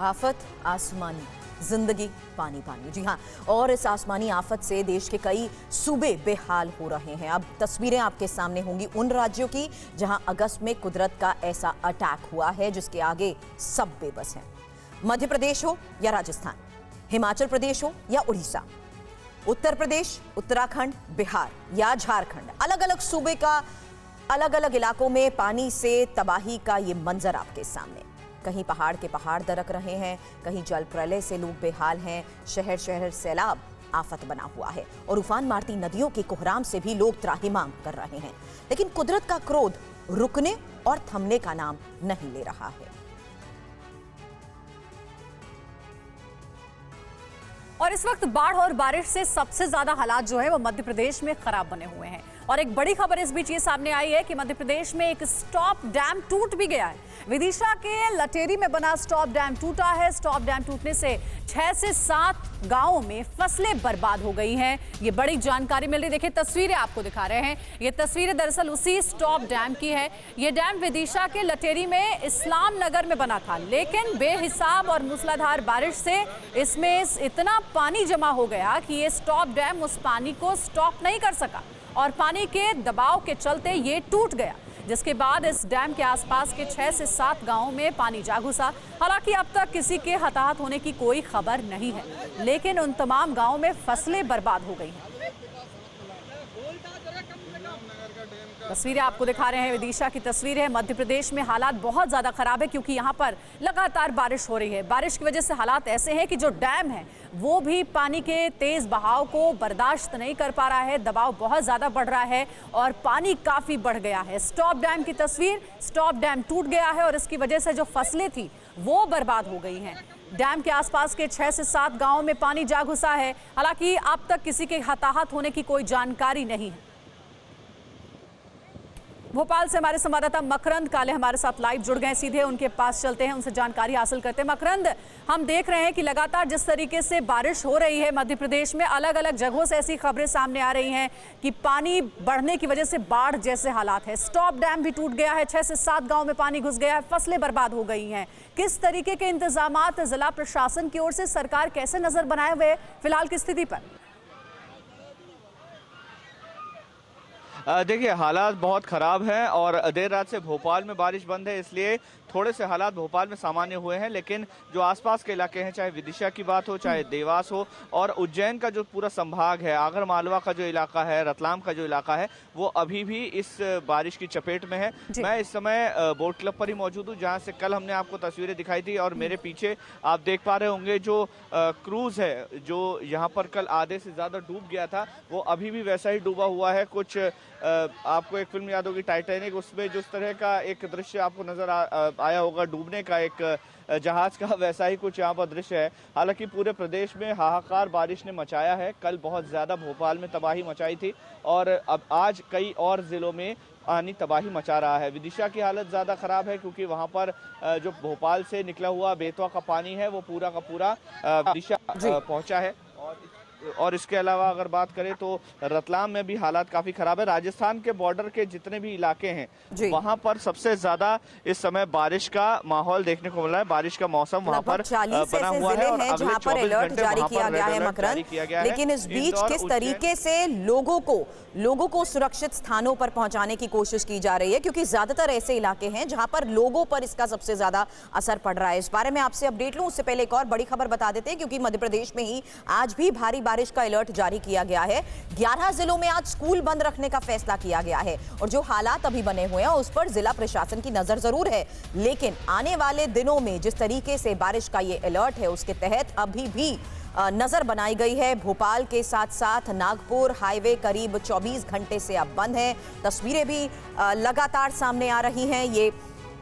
आफत आसमानी, जिंदगी पानी पानी। जी हाँ, और इस आसमानी आफत से देश के कई सूबे बेहाल हो रहे हैं। अब तस्वीरें आपके सामने होंगी उन राज्यों की जहां अगस्त में कुदरत का ऐसा अटैक हुआ है जिसके आगे सब बेबस हैं। मध्य प्रदेश हो या राजस्थान, हिमाचल प्रदेश हो या उड़ीसा, उत्तर प्रदेश, उत्तराखंड, बिहार या झारखंड, अलग अलग सूबे का अलग अलग इलाकों में पानी से तबाही का ये मंजर आपके सामने। कहीं पहाड़ के पहाड़ दरक रहे हैं, कहीं जल प्रलय से लोग बेहाल हैं, शहर शहर सैलाब आफत बना हुआ है और उफान मारती नदियों के कोहराम से भी लोग त्राहिमाम कर रहे हैं। लेकिन कुदरत का क्रोध रुकने और थमने का नाम नहीं ले रहा है। और इस वक्त बाढ़ और बारिश से सबसे ज्यादा हालात जो है वो मध्य प्रदेश में खराब बने हुए हैं। और एक बड़ी खबर इस बीच ये सामने आई है कि मध्य प्रदेश में एक स्टॉप डैम टूट भी गया है। विदिशा के लटेरी में बना स्टॉप डैम टूटा है। स्टॉप डैम टूटने से 6 से 7 गांवों में फसलें बर्बाद हो गई हैं। ये बड़ी जानकारी मिल रही। देखिए तस्वीरें आपको दिखा रहे हैं। ये तस्वीरें दरअसल उसी स्टॉप डैम की है। ये डैम विदिशा के लटेरी में इस्लाम नगर में बना था, लेकिन बेहिसाब और मूसलाधार बारिश से इसमें इतना पानी जमा हो गया कि ये स्टॉप डैम उस पानी को स्टॉप नहीं कर सका और पानी के दबाव के चलते ये टूट गया, जिसके बाद इस डैम के आसपास के 6 से 7 गांवों में पानी जा घुसा। हालांकि अब तक किसी के हताहत होने की कोई खबर नहीं है, लेकिन उन तमाम गांवों में फसलें बर्बाद हो गई हैं। तस्वीरें आपको दिखा रहे हैं, विदिशा की तस्वीर है। मध्य प्रदेश में हालात बहुत ज़्यादा ख़राब है क्योंकि यहाँ पर लगातार बारिश हो रही है। बारिश की वजह से हालात ऐसे हैं कि जो डैम है वो भी पानी के तेज़ बहाव को बर्दाश्त नहीं कर पा रहा है। दबाव बहुत ज़्यादा बढ़ रहा है और पानी काफ़ी बढ़ गया है। स्टॉप डैम की तस्वीर, स्टॉप डैम टूट गया है और इसकी वजह से जो फसलें थी वो बर्बाद हो गई हैं। डैम के आसपास के 6 से 7 गाँवों में पानी जा घुसा है। हालांकि अब तक किसी के हताहत होने की कोई जानकारी नहीं है। भोपाल से हमारे संवाददाता मकरंद काले हमारे साथ लाइव जुड़ गए, सीधे उनके पास चलते हैं, उनसे जानकारी हासिल करते हैं। मकरंद, हम देख रहे हैं कि लगातार जिस तरीके से बारिश हो रही है मध्य प्रदेश में, अलग अलग जगहों से ऐसी खबरें सामने आ रही हैं कि पानी बढ़ने की वजह से बाढ़ जैसे हालात है। स्टॉप डैम भी टूट गया है, 6 से 7 गाँव में पानी घुस गया है, फसलें बर्बाद हो गई हैं। किस तरीके के इंतजामात जिला प्रशासन की ओर से, सरकार कैसे नजर बनाए हुए फिलहाल की स्थिति पर? देखिए हालात बहुत ख़राब हैं और देर रात से भोपाल में बारिश बंद है, इसलिए थोड़े से हालात भोपाल में सामान्य हुए हैं। लेकिन जो आसपास के इलाके हैं, चाहे विदिशा की बात हो, चाहे देवास हो और उज्जैन का जो पूरा संभाग है, आगर मालवा का जो इलाका है, रतलाम का जो इलाका है, वो अभी भी इस बारिश की चपेट में है। मैं इस समय बोट क्लब पर ही मौजूद हूँ, जहाँ से कल हमने आपको तस्वीरें दिखाई थी और मेरे पीछे आप देख पा रहे होंगे जो क्रूज़ है जो यहाँ पर कल आधे से ज़्यादा डूब गया था, वो अभी भी वैसा ही डूबा हुआ है। कुछ आपको एक फिल्म याद होगी टाइटैनिक, उसमें जिस तरह का एक दृश्य आपको नजर आया होगा डूबने का एक जहाज का, वैसा ही कुछ यहाँ पर दृश्य है। हालांकि पूरे प्रदेश में हाहाकार बारिश ने मचाया है। कल बहुत ज़्यादा भोपाल में तबाही मचाई थी और अब आज कई और ज़िलों में पानी तबाही मचा रहा है। विदिशा की हालत ज़्यादा ख़राब है क्योंकि वहाँ पर जो भोपाल से निकला हुआ बेतवा का पानी है वो पूरा का पूरा विदिशा पहुँचा है। और इसके अलावा अगर बात करें तो रतलाम में भी हालात काफी खराब है। राजस्थान के बॉर्डर के जितने भी इलाके हैं वहां पर सबसे ज्यादा इस समय बारिश का माहौल देखने को मिल रहा है। बारिश का मौसम वहां पर बना हुआ है और अगले 24 अलर्ट घंटे जारी वहां किया पर गया रेड है। अलर्ट जारी किया गया है। लेकिन इस बीच किस तरीके से लोगों को सुरक्षित स्थानों पर पहुंचाने की कोशिश की जा रही है, क्योंकि ज्यादातर ऐसे इलाके हैं जहां पर लोगों पर इसका सबसे ज्यादा असर पड़ रहा है। इस बारे में आपसे अपडेट लूं उससे पहले एक और बड़ी खबर बता देते हैं, क्योंकि मध्य प्रदेश में ही आज भी भारी बारिश का अलर्ट जारी किया गया है। 11 जिलों में आज स्कूल बंद रखने का फैसला किया गया है और जो हालात अभी बने हुए हैं उस पर जिला प्रशासन की नजर जरूर है। लेकिन आने वाले दिनों में जिस तरीके से बारिश का ये अलर्ट है उसके तहत अभी भी नजर बनाई गई है। भोपाल के साथ साथ नागपुर हाईवे करीब 24 घंटे से अब बंद है। तस्वीरें भी लगातार सामने आ रही हैं। ये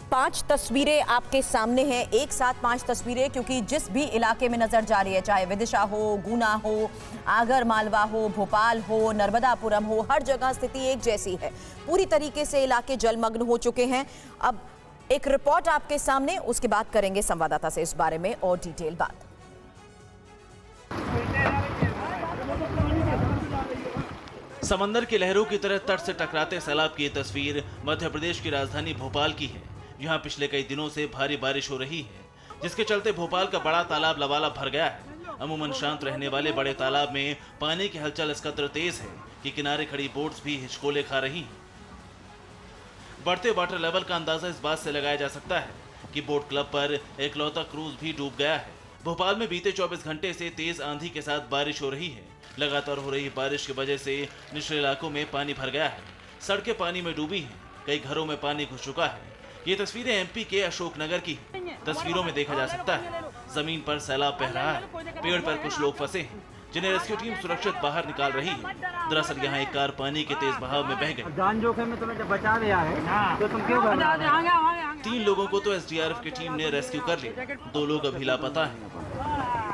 5 तस्वीरें आपके सामने हैं, एक साथ 5 तस्वीरें, क्योंकि जिस भी इलाके में नजर जा रही है, चाहे विदिशा हो, गुना हो, आगर मालवा हो, भोपाल हो, नर्मदापुरम हो, हर जगह स्थिति एक जैसी है। पूरी तरीके से इलाके जलमग्न हो चुके हैं। अब एक रिपोर्ट आपके सामने, उसके बाद करेंगे संवाददाता से इस बारे में और डिटेल बात। समंदर की लहरों की तरह तट से टकराते सैलाब की ये तस्वीर मध्य प्रदेश की राजधानी भोपाल की है, जहां पिछले कई दिनों से भारी बारिश हो रही है, जिसके चलते भोपाल का बड़ा तालाब लबालब भर गया है। अमूमन शांत रहने वाले बड़े तालाब में पानी की हलचल इस कदर तेज है कि किनारे खड़ी बोट्स भी हिचकोले खा रही हैं। बढ़ते वाटर लेवल का अंदाजा इस बात से लगाया जा सकता है कि बोट क्लब पर एकलौता क्रूज भी डूब गया है। भोपाल में बीते 24 घंटे से तेज आंधी के साथ बारिश हो रही है। लगातार हो रही बारिश की वजह से निचले इलाकों में पानी भर गया है। सड़कें पानी में डूबी हैं, कई घरों में पानी घुस चुका है। ये तस्वीरें एमपी के अशोकनगर की हैं। तस्वीरों में देखा जा सकता है जमीन पर सैलाब बह रहा है, पेड़ पर कुछ लोग फंसे हैं जिन्हें रेस्क्यू टीम सुरक्षित बाहर निकाल रही है। दरअसल यहाँ एक कार पानी के तेज बहाव में बह गई। जान जोखिम में तुम्हें जब बचा लिया है तो तुम क्यों कर रहे हो? 3 लोगों को तो एसडीआरएफ की टीम ने रेस्क्यू कर लिया, 2 लोग अभी लापता हैं।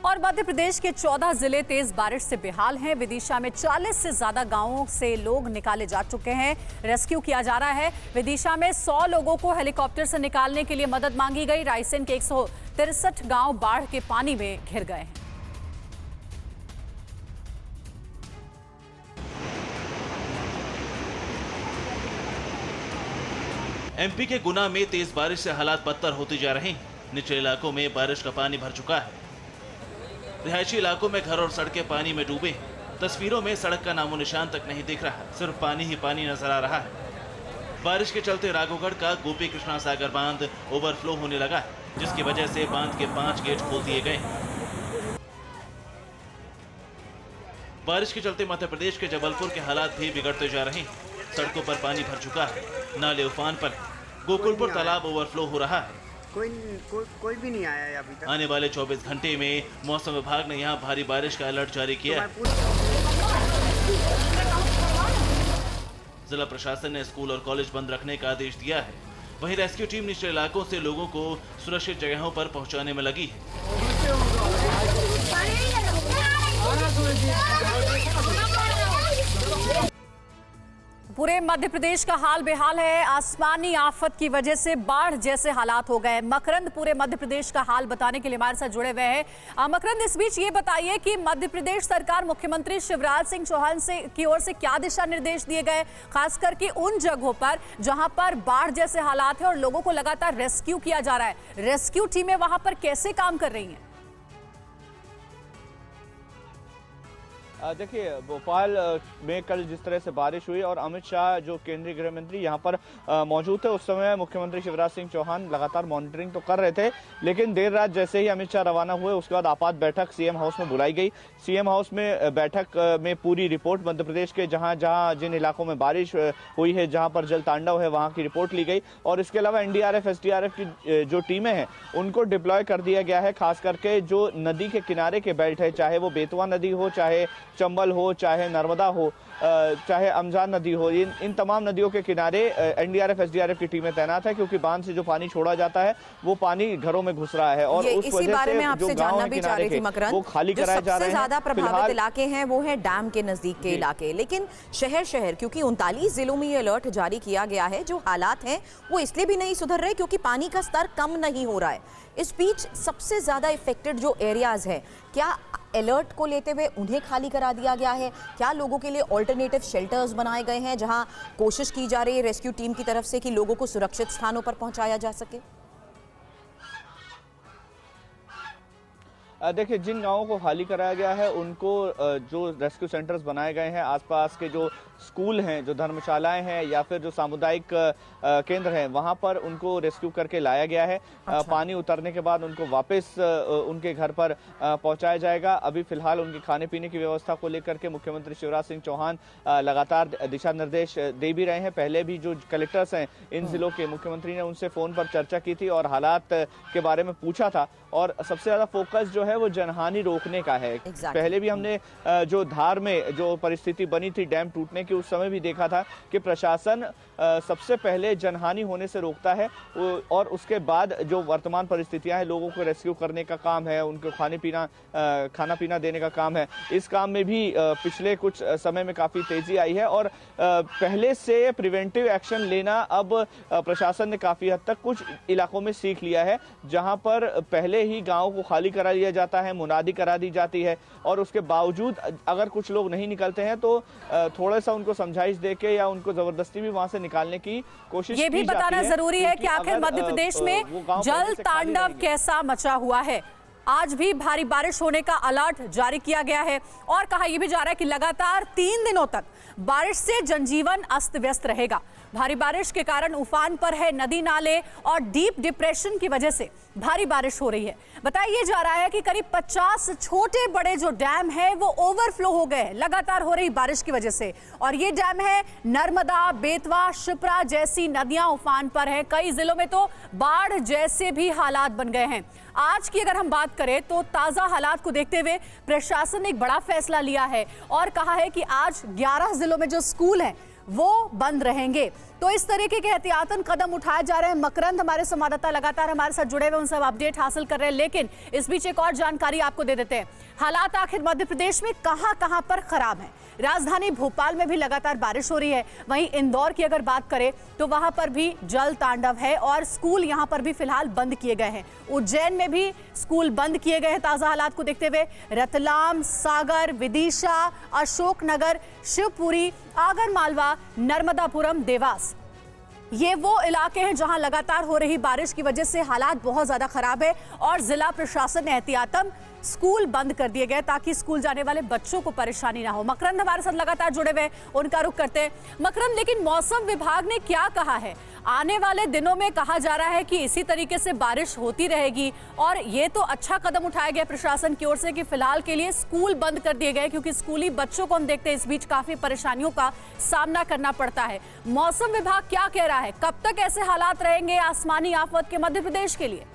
और मध्य प्रदेश के 14 जिले तेज बारिश से बेहाल हैं। विदिशा में 40 से ज्यादा गांवों से लोग निकाले जा चुके हैं, रेस्क्यू किया जा रहा है। विदिशा में 100 लोगों को हेलीकॉप्टर से निकालने के लिए मदद मांगी गई। रायसेन के 163 गांव बाढ़ के पानी में घिर गए हैं। एमपी के गुना में तेज बारिश से हालात बदतर होते जा रहे हैं। निचले इलाकों में बारिश का पानी भर चुका है। रिहायशी इलाकों में घर और सड़कें पानी में डूबे हैं। तस्वीरों में सड़क का नामो निशान तक नहीं दिख रहा, सिर्फ पानी ही पानी नजर आ रहा है। बारिश के चलते राघोगढ़ का गोपी कृष्णा सागर बांध ओवरफ्लो होने लगा है, जिसकी वजह से बांध के 5 गेट खोल दिए गए हैं। बारिश के चलते मध्य प्रदेश के जबलपुर के हालात भी बिगड़ते जा रहे हैं। सड़कों पर पानी भर चुका है, नाले उफान पर है। गोकुलपुर तालाब ओवरफ्लो हो रहा है। कोई भी नहीं आया है अभी तक। आने वाले 24 घंटे में मौसम विभाग ने यहाँ भारी बारिश का अलर्ट जारी किया है। जिला प्रशासन ने स्कूल और कॉलेज बंद रखने का आदेश दिया है। वहीं रेस्क्यू टीम निचले इलाकों से लोगों को सुरक्षित जगहों पर पहुंचाने में लगी है। पूरे मध्य प्रदेश का हाल बेहाल है। आसमानी आफत की वजह से बाढ़ जैसे हालात हो गए। मकरंद पूरे मध्य प्रदेश का हाल बताने के लिए हमारे साथ जुड़े हुए हैं। मकरंद, इस बीच ये बताइए कि मध्य प्रदेश सरकार मुख्यमंत्री शिवराज सिंह चौहान की ओर से क्या दिशा निर्देश दिए गए, खास करके उन जगहों पर जहां पर बाढ़ जैसे हालात है और लोगों को लगातार रेस्क्यू किया जा रहा है। रेस्क्यू टीमें वहां पर कैसे काम कर रही हैं? देखिए, भोपाल में कल जिस तरह से बारिश हुई और अमित शाह जो केंद्रीय गृह मंत्री यहाँ पर मौजूद थे, उस समय मुख्यमंत्री शिवराज सिंह चौहान लगातार मॉनिटरिंग तो कर रहे थे, लेकिन देर रात जैसे ही अमित शाह रवाना हुए उसके बाद आपात बैठक सीएम हाउस में बुलाई गई। सीएम हाउस में बैठक में पूरी रिपोर्ट मध्य प्रदेश के जिन इलाकों में बारिश हुई है, जहाँ पर जल तांडव है, वहाँ की रिपोर्ट ली गई। और इसके अलावा एनडीआरएफ एसडीआरएफ की जो टीमें हैं उनको डिप्लॉय कर दिया गया है। खास करके जो नदी के किनारे के बेल्ट है, चाहे वो बेतवा नदी हो, चाहे चंबल हो, चाहे नर्मदा हो, चाहे अमजान नदी हो, इन तमाम नदियों के किनारे एनडीआरएफ एसडीआरएफ की टीमें तैनात है, क्योंकि बांध से जो पानी छोड़ा जाता है वो पानी घरों में घुस रहा है। और उस इसी वजह बारे से में आपसे जानना भी चाह रही थी मकरंद, वो खाली कराए जा रहे हैं। सबसे ज्यादा प्रभावित इलाके हैं वो है डैम के नजदीक के इलाके, लेकिन शहर क्योंकि 39 जिलों में ये अलर्ट जारी किया गया है, जो हालात हैं वो इसलिए भी नहीं सुधर रहे क्योंकि पानी का स्तर कम नहीं हो रहा है। इस बीच सबसे ज्यादा इफेक्टेड जो एरियाज है, क्या अलर्ट को लेते हुए उन्हें खाली करा दिया गया है? क्या लोगों के लिए ऑल्टरनेटिव शेल्टर्स बनाए गए हैं जहां कोशिश की जा रही है रेस्क्यू टीम की तरफ से कि लोगों को सुरक्षित स्थानों पर पहुंचाया जा सके? देखिए, जिन गांवों को खाली कराया गया है उनको जो रेस्क्यू सेंटर्स बनाए गए हैं, आसपास के जो स्कूल हैं, जो धर्मशालाएं हैं या फिर जो सामुदायिक केंद्र हैं, वहां पर उनको रेस्क्यू करके लाया गया है। अच्छा। पानी उतरने के बाद उनको वापस उनके घर पर पहुंचाया जाएगा। अभी फिलहाल उनके खाने पीने की व्यवस्था को लेकर के मुख्यमंत्री शिवराज सिंह चौहान लगातार दिशा निर्देश दे भी रहे हैं। पहले भी जो कलेक्टर्स हैं इन जिलों के, मुख्यमंत्री ने उनसे फोन पर चर्चा की थी और हालात के बारे में पूछा था। और सबसे ज्यादा फोकस जो है वो जनहानि रोकने का है। पहले भी हमने जो धार में जो परिस्थिति बनी थी डैम टूटने की, उस समय भी देखा था कि प्रशासन सबसे पहले जनहानि होने से रोकता है और उसके बाद जो वर्तमान परिस्थितियां हैं, लोगों को रेस्क्यू करने का काम है, उनको खाना पीना देने का काम है। इस काम में भी पिछले कुछ समय में काफ़ी तेजी आई है और पहले से प्रिवेंटिव एक्शन लेना अब प्रशासन ने काफ़ी हद तक कुछ इलाकों में सीख लिया है, जहां पर पहले ही गाँव को खाली करा दिया जाता है, मुनादी करा दी जाती है और उसके बावजूद अगर कुछ लोग नहीं निकलते हैं तो थोड़ा सा उनको समझाइश देके या उनको जबरदस्ती भी वहां से निकालने की कोशिश ये भी की जाती बताना जरूरी है कि आखिर अगर, मध्य प्रदेश में वो गांव जल पहले से खाली तांडव रहेंगे। कैसा मचा हुआ है। आज भी भारी बारिश होने का अलर्ट जारी किया गया है और कहा यह भी जा रहा है कि लगातार 3 दिनों तक बारिश से जनजीवन अस्त व्यस्त रहेगा। भारी बारिश के कारण उफान पर है नदी नाले और डीप डिप्रेशन की वजह से भारी बारिश हो रही है। बताया जा रहा है कि करीब 50 छोटे बड़े जो डैम है वो ओवरफ्लो हो गए लगातार हो रही बारिश की वजह से। और ये डैम है नर्मदा, बेतवा, शिप्रा जैसी नदियां उफान पर है। कई जिलों में तो बाढ़ जैसे भी हालात बन गए हैं। आज की अगर हम बात करें तो ताजा हालात को देखते हुए प्रशासन ने एक बड़ा फैसला लिया है और कहा है कि आज 11 जिलों में जो स्कूल हैं वो बंद रहेंगे। तो इस तरीके के एहतियातन कदम उठाए जा रहे हैं। मकरंद हमारे संवाददाता लगातार हमारे साथ जुड़े हुए उनसे अपडेट हासिल कर रहे हैं, लेकिन इस बीच एक और जानकारी आपको दे देते हैं। हालात आखिर मध्य प्रदेश में कहां पर खराब है। राजधानी भोपाल में भी लगातार बारिश हो रही है, वहीं इंदौर की अगर बात करें तो वहां पर भी जल तांडव है और स्कूल यहां पर भी फिलहाल बंद किए गए हैं। उज्जैन में भी स्कूल बंद किए गए हैं ताजा हालात को देखते हुए। रतलाम, सागर, विदिशा, अशोकनगर, शिवपुरी, आगरमालवा, नर्मदापुरम, देवास, ये वो इलाके हैं जहां लगातार हो रही बारिश की वजह से हालात बहुत ज्यादा खराब है और जिला प्रशासन ने एहतियातन स्कूल बंद कर दिए गए ताकि स्कूल जाने वाले बच्चों को परेशानी ना हो। मकरंद हमारे साथ लगातार जुड़े हुए, उनका रुख करते हैं। मकरंद, लेकिन मौसम विभाग ने क्या कहा है? आने वाले दिनों में कहा जा रहा है कि इसी तरीके से बारिश होती रहेगी और ये तो अच्छा कदम उठाया गया प्रशासन की ओर से कि फिलहाल के लिए स्कूल बंद कर दिए गए, क्योंकि स्कूली बच्चों को हम देखते हैं इस बीच काफी परेशानियों का सामना करना पड़ता है। मौसम विभाग क्या कह रहा है? कब तक ऐसे हालात रहेंगे आसमानी आफत के मध्य प्रदेश के लिए?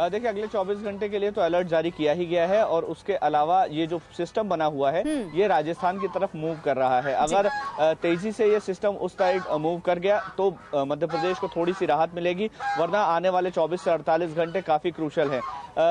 देखिए, अगले 24 घंटे के लिए तो अलर्ट जारी किया ही गया है और उसके अलावा ये जो सिस्टम बना हुआ है ये राजस्थान की तरफ मूव कर रहा है। अगर तेजी से ये सिस्टम उस साइड मूव कर गया तो मध्य प्रदेश को थोड़ी सी राहत मिलेगी, वरना आने वाले 24 से 48 घंटे काफी क्रूशल है।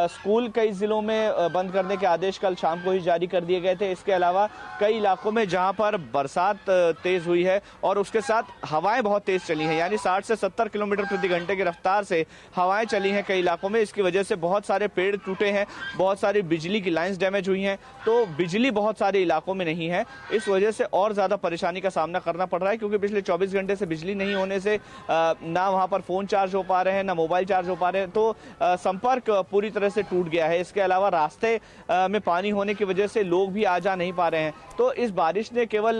स्कूल कई जिलों में बंद करने के आदेश कल शाम को ही जारी कर दिए गए थे। इसके अलावा कई इलाकों में जहां पर बरसात तेज हुई है और उसके साथ हवाएं बहुत तेज चली हैं, यानी 60 से 70 किलोमीटर प्रति घंटे की रफ्तार से हवाएं चली हैं कई इलाकों में। इसकी वजह से बहुत सारे पेड़ टूटे हैं, बहुत सारी बिजली की लाइंस डैमेज हुई हैं, तो बिजली बहुत सारे इलाकों में नहीं है। इस वजह से और ज्यादा परेशानी का सामना करना पड़ रहा है, क्योंकि पिछले 24 घंटे से बिजली नहीं होने से ना वहां पर फोन चार्ज हो पा रहे हैं, ना मोबाइल चार्ज हो पा रहे हैं, तो संपर्क पूरी तरह से टूट गया है। इसके अलावा रास्ते में पानी होने की वजह से लोग भी आ जा नहीं पा रहे हैं। तो इस बारिश ने केवल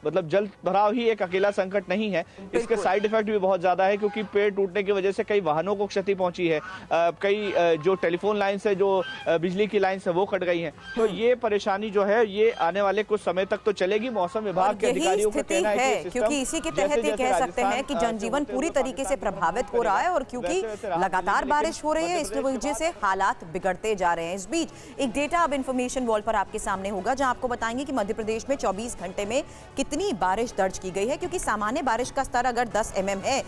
मतलब जल भराव ही एक अकेला संकट नहीं है, इसके साइड इफेक्ट भी बहुत ज्यादा है, क्योंकि पेड़ टूटने की वजह से कई वाहनों को क्षति पहुंची है, कई जो टेलीफोन लाइन से जो बिजली की लाइन से वो कट गई हैं। तो ये परेशानी जो है ये आने वाले कुछ समय तक तो चलेगी। मौसम विभाग के अधिकारियों का कहना है कि क्योंकि इसी के तहत ये कह सकते हैं कि जनजीवन पूरी तरीके से प्रभावित हो रहा है और क्योंकि लगातार बारिश हो रही है इस वजह से हालात बिगड़ते जा रहे हैं। इस बीच एक डेटा अब इंफॉर्मेशन वॉल पर आपके सामने होगा, जहां आपको बताएंगे कि मध्य प्रदेश में 24 घंटे में कितनी बारिश दर्ज की गई है, क्योंकि सामान्य बारिश का स्तर अगर 10 mm है,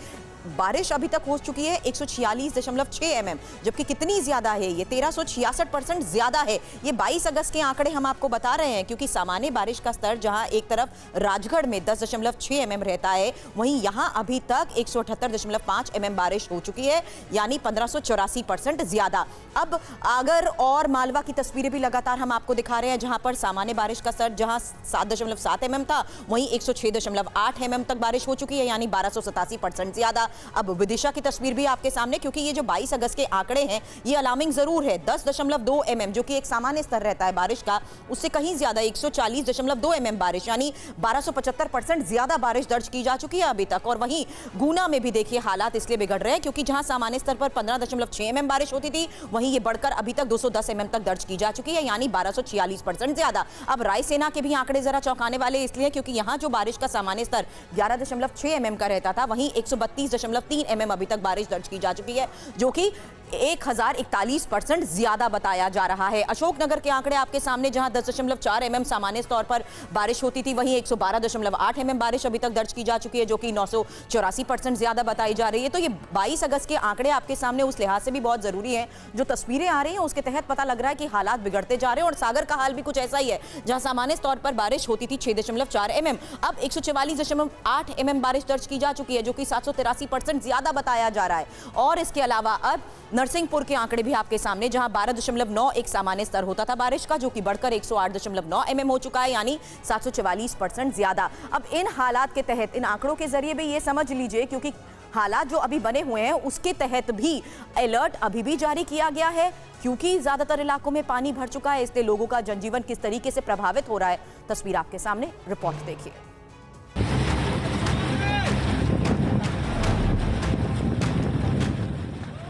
बारिश अभी तक हो चुकी है 146.6 mm, जबकि कितनी ज्यादा है ये 1366% ज्यादा है। ये 22 अगस्त के आंकड़े हम आपको बता रहे हैं, क्योंकि सामान्य बारिश का स्तर जहां एक तरफ राजगढ़ में 10.6 mm रहता है, वहीं यहां अभी तक 178.5 mm बारिश हो चुकी है, यानी 1584% ज्यादा। अब आगर और मालवा की तस्वीरें भी लगातार हम आपको दिखा रहे हैं, जहां पर सामान्य बारिश का स्तर जहां 7.7 mm था, वहीं 106.8 mm तक बारिश हो चुकी है, यानी 1287% ज्यादा। अब विदिशा की तस्वीर भी आपके सामने, क्योंकि ये जो 22 अगस्त के आंकड़े हैं ये अलार्मिंग जरूर है। 10.2 mm जो कि एक सामान्य स्तर रहता है बारिश का, उससे कहीं ज्यादा 140.2 mm बारिश, यानी 1275% ज्यादा बारिश दर्ज की जा चुकी है अभी तक। और वहीं गुना में भी देखिए हालात इसलिए बिगड़ रहे हैं क्योंकि जहां सामान्य स्तर पर 15.6 mm बारिश होती थी, वहीं ये बढ़कर अभी तक 210 mm तक दर्ज की जा चुकी है, यानी 1246% ज्यादा। अब रायसेना के भी आंकड़े जरा चौंकाने वाले इसलिए क्योंकि यहां जो बारिश का सामान्य स्तर 11.6 mm का रहता था, वहीं 132.3 mm अभी तक बारिश दर्ज की जा चुकी है, जो कि 1041% ज्यादा बताया जा रहा है। अशोकनगर के आंकड़े आपके सामने, जहां 10.4 mm सामान्य तौर पर बारिश होती थी, वहीं 112.8 mm बारिश अभी तक दर्ज की जा चुकी है, जो कि 984% ज्यादा बताई जा रही है। तो ये 22 अगस्त के आंकड़े आपके सामने उस लिहाज से भी बहुत जरूरी है, जो तस्वीरें आ रही हैं उसके तहत पता लग रहा है कि हालात बिगड़ते जा रहे हैं। और सागर का हाल भी कुछ ऐसा ही है, जहां सामान्य तौर पर बारिश होती थी 6.4 mm, अब 144.8 mm बारिश दर्ज की जा चुकी है, जो कि 783% ज्यादा बताया जा रहा है। और इसके अलावा अब नरसिंहपुर के आंकड़े भी आपके सामने, जहां 12.9 एक सामान्य स्तर होता था बारिश का, जो कि बढ़कर 108.9 mm हो चुका है, यानी 744% ज्यादा। अब इन हालात के तहत, इन आंकड़ों के जरिए भी ये समझ लीजिए, क्योंकि हालात जो अभी बने हुए हैं उसके तहत भी अलर्ट अभी भी जारी किया गया है, क्योंकि ज्यादातर इलाकों में पानी भर चुका है। इसलिए लोगों का जनजीवन किस तरीके से प्रभावित हो रहा है, तस्वीर आपके सामने, रिपोर्ट देखिए।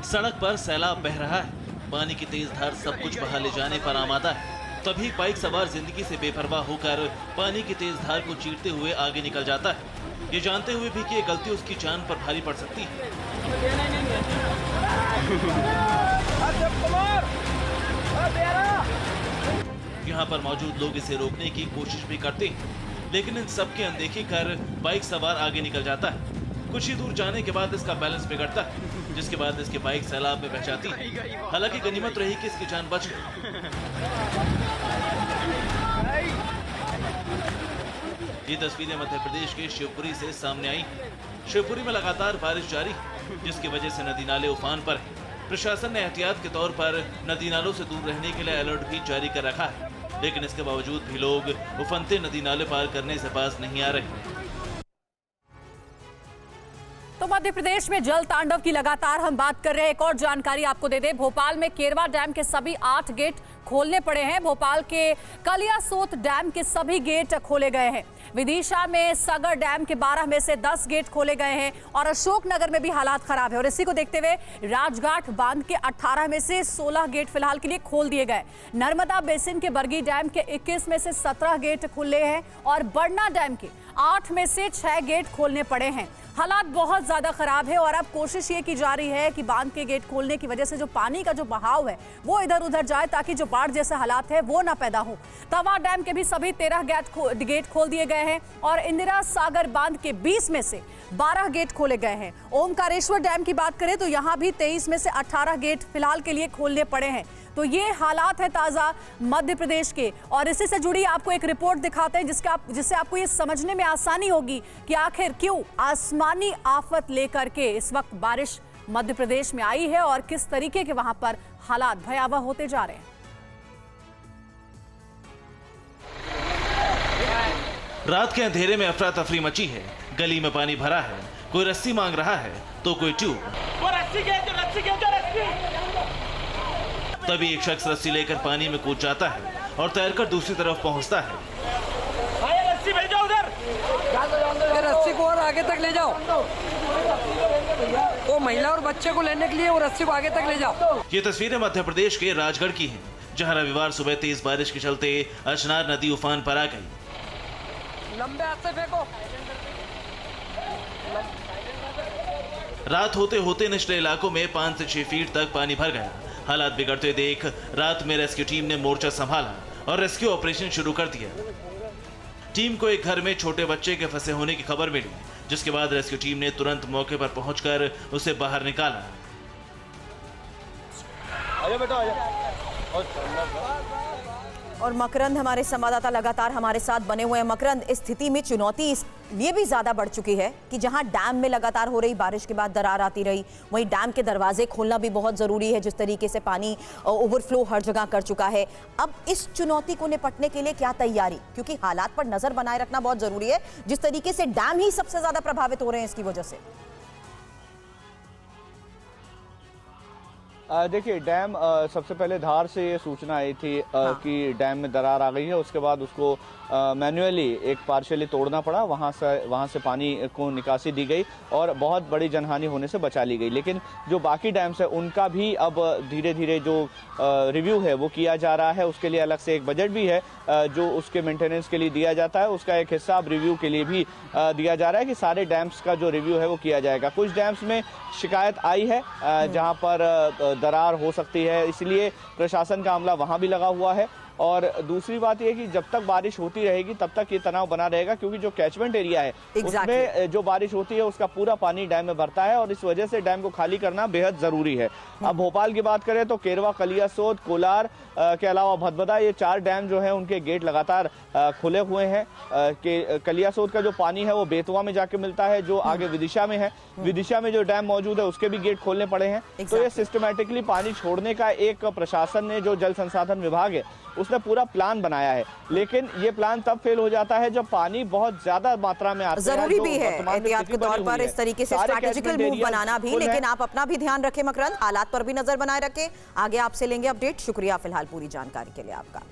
सड़क पर सैलाब बह रहा है, पानी की तेज धार सब कुछ बहा ले जाने पर आमादा है। तभी बाइक सवार जिंदगी से बेपरवाह होकर पानी की तेज धार को चीरते हुए आगे निकल जाता है, ये जानते हुए भी कि ये गलती उसकी जान पर भारी पड़ सकती है। यहाँ पर मौजूद लोग इसे रोकने की कोशिश भी करते हैं, लेकिन इन सब की अनदेखी कर बाइक सवार आगे निकल जाता है। कुछ ही दूर जाने के बाद इसका बैलेंस बिगड़ता है, जिसके बाद इसकी बाइक सैलाब में बह जाती है। हालांकि गनीमत रही कि इसकी जान बच गई। ये तस्वीरें मध्य प्रदेश के शिवपुरी से सामने आई। शिवपुरी में लगातार बारिश जारी है, जिसकी वजह से नदी नाले उफान पर हैं। प्रशासन ने एहतियात के तौर पर नदी नालों से दूर रहने के लिए अलर्ट भी जारी कर रखा है, लेकिन इसके बावजूद भी लोग उफनते नदी नाले पार करने से बाज नहीं आ रहे। तो मध्य प्रदेश में जल तांडव की लगातार हम बात कर रहे हैं। एक और जानकारी आपको दे दें, भोपाल में केरवा डैम के सभी 8 गेट खोलने पड़े हैं। भोपाल के कलियासोत डैम के सभी गेट खोले गए हैं। विदिशा में सागर डैम के 12 में से 10 गेट खोले गए हैं और अशोकनगर में भी हालात खराब है। और इसी को देखते हुए राजघाट बांध के 18 में से 16 गेट फिलहाल के लिए खोल दिए गए। नर्मदा बेसिन के बरगी डैम के 21 में से 17 गेट खुले हैं और बरना डैम के 8 में से 6 गेट खोलने पड़े हैं। हालात बहुत ज्यादा खराब है और अब कोशिश ये की जा रही है कि बांध के गेट खोलने की वजह से जो पानी का जो बहाव है वो इधर उधर जाए, ताकि जो बाढ़ जैसे हालात है वो ना पैदा हो। तवा डैम के भी सभी 13 गेट खोल दिए गए हैं और इंदिरा सागर बांध के 20 में से 12 गेट खोले गए हैं। ओमकारेश्वर डैम की बात करें तो यहाँ भी 23 में से 18 गेट फिलहाल के लिए खोलने पड़े हैं। तो ये हालात है ताज़ा मध्य प्रदेश के, और इसी से जुड़ी आपको एक रिपोर्ट दिखाते हैं जिससे आपको ये समझने में आसानी होगी कि आखिर क्यों आसमानी आफत लेकर के इस वक्त बारिश मध्य प्रदेश में आई है और किस तरीके के वहां पर हालात भयावह होते जा रहे हैं। रात के अंधेरे में अफरा तफरी मची है। गली में पानी भरा है, कोई रस्सी मांग रहा है तो कोई ट्यूब। तभी एक शख्स रस्सी लेकर पानी में कूद जाता है और तैरकर दूसरी तरफ पहुंचता है। रस्सी भेजो उधर, रस्सी को और आगे तक ले जाओ। वो महिला और बच्चे को लेने के लिए वो रस्सी को आगे तक ले जाओ। ये तस्वीरें मध्य प्रदेश के राजगढ़ की हैं, जहां रविवार सुबह तेज बारिश के चलते अचनार नदी उफान पर आ गई। लंबे हाथ से फेंको। रात होते होते निचले इलाकों में 5 से 6 फीट तक पानी भर गया। हालात बिगड़ते देख रात में रेस्क्यू टीम ने मोर्चा संभाला और रेस्क्यू ऑपरेशन शुरू कर दिया। टीम को एक घर में छोटे बच्चे के फंसे होने की खबर मिली, जिसके बाद रेस्क्यू टीम ने तुरंत मौके पर पहुंचकर उसे बाहर निकाला। आजा बेटा आजा। और मकरंद हमारे संवाददाता लगातार हमारे साथ बने हुए हैं। मकरंद, इस स्थिति में चुनौती इसलिए भी ज्यादा बढ़ चुकी है कि जहां डैम में लगातार हो रही बारिश के बाद दरार आती रही, वहीं डैम के दरवाजे खोलना भी बहुत जरूरी है। जिस तरीके से पानी ओवरफ्लो हर जगह कर चुका है, अब इस चुनौती को निपटने के लिए क्या तैयारी, क्योंकि हालात पर नजर बनाए रखना बहुत जरूरी है। जिस तरीके से डैम ही सबसे ज्यादा प्रभावित हो रहे हैं इसकी वजह से। देखिए, डैम सबसे पहले धार से ये सूचना आई थी कि डैम में दरार आ गई है। उसके बाद उसको मैन्युअली एक पार्शियली तोड़ना पड़ा, वहाँ से पानी को निकासी दी गई और बहुत बड़ी जनहानि होने से बचा ली गई। लेकिन जो बाकी डैम्स है उनका भी अब धीरे धीरे जो रिव्यू है वो किया जा रहा है। उसके लिए अलग से एक बजट भी है जो उसके मेंटेनेंस के लिए दिया जाता है। उसका एक हिस्सा अब रिव्यू के लिए भी दिया जा रहा है कि सारे डैम्स का जो रिव्यू है वो किया जाएगा। कुछ डैम्स में शिकायत आई है जहाँ पर दरार हो सकती है, इसलिए प्रशासन का अमला वहाँ भी लगा हुआ है और दूसरी बात यह कि जब तक बारिश होती रहेगी तब तक ये तनाव बना रहेगा, क्योंकि जो कैचमेंट एरिया है उसमें जो बारिश होती है उसका पूरा पानी डैम में भरता है और इस वजह से डैम को खाली करना बेहद जरूरी है। अब भोपाल की बात करें तो केरवा, कलियासोत, कोलार के अलावा भदभदा, ये 4 डैम जो है उनके गेट लगातार खुले हुए हैं। कलियासोत का जो पानी है वो बेतवा में जाके मिलता है, जो आगे विदिशा में है। विदिशा में जो डैम मौजूद है उसके भी गेट खोलने पड़े हैं। तो ये सिस्टमैटिकली पानी छोड़ने का एक प्रशासन ने, जो जल संसाधन विभाग है, उसने पूरा प्लान बनाया है। लेकिन ये प्लान तब फेल हो जाता है जब पानी बहुत ज्यादा मात्रा में आता है। जरूरी भी है एहतियात के तौर पर इस तरीके से स्ट्रैटेजिकल मूव बनाना भी, लेकिन आप अपना भी ध्यान रखें मकरंद, हालात पर भी नजर बनाए रखें। आगे आपसे लेंगे अपडेट। शुक्रिया फिलहाल पूरी जानकारी के लिए आपका।